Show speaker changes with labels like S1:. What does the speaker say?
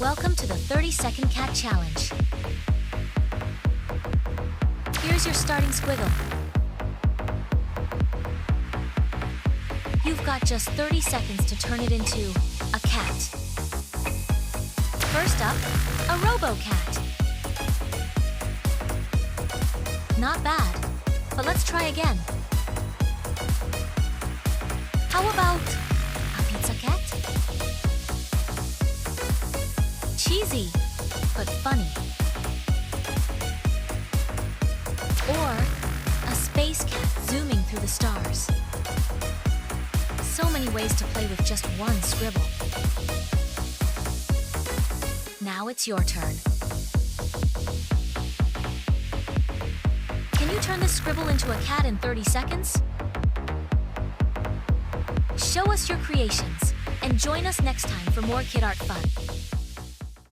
S1: Welcome to the 30-second cat challenge. Here's your starting squiggle. You've got just 30 seconds to turn it into a cat. First up, a Robo-Cat. Not bad, but let's try again. How about a pizza cat? Cheesy, but funny. Or a space cat zooming through the stars. So many ways to play with just one scribble. Now it's your turn. Can you turn this scribble into a cat in 30 seconds? Show us your creations and join us next time for more KidArt Fun.